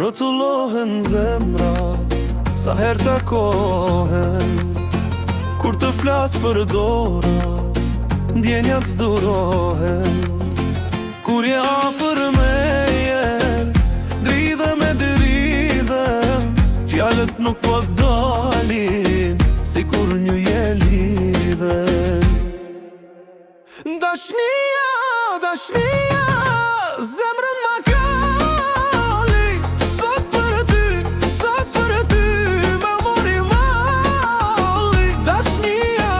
rotullohen zemra, sa her takohen. Kur të flas për dora, ndjenjat zdurohen. Kur je afër meje, dridhem e dridhem, fjalët nuk po dalin, si kur një je lidhen. Dashnia, dashnia, zemrën ma kalli, sot për ty, më mori malli. Dashnia,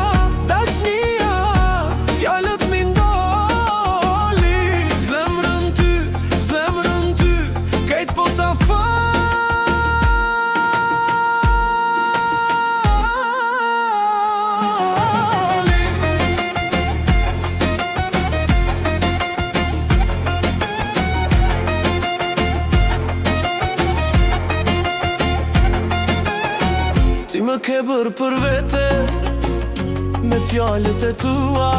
dashnia, fjalët mi ndali. Zemrën ty, kejt po ta fali. Ti më ke bërë për vete, me fjalët e tua,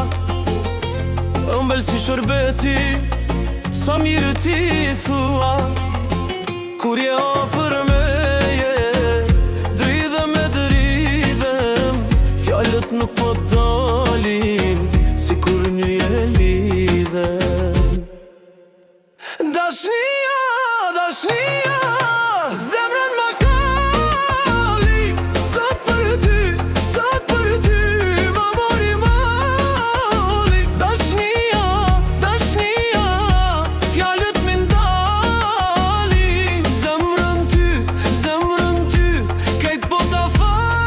ëmbël si shërbeti, sa mirë ti thua. Kur je afër meje, dridhem e dridhem, fjalët nuk po dalin, si kur një je lidhen. Dashnia, dashnia, zemrën ma kalli, sot për ty, më mori malli. Dashnia, dashnia, fjalët mi ndali. Zemrën ty, kejt po ta fali.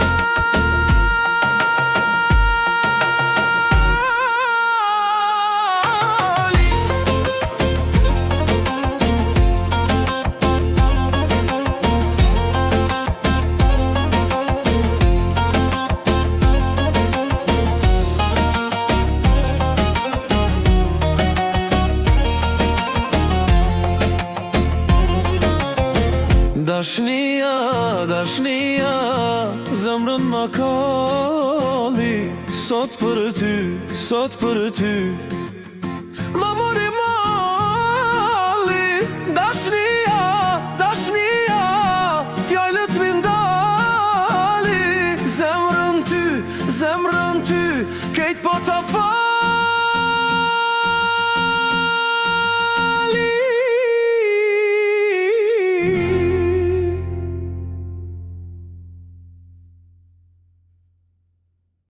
Dashnia, dashnia, zemrën ma kalli, sot për ty, më mori malli. Dashnia, dashnia, fjalët mi ndali. Zemrën ty, kejt po ta fali.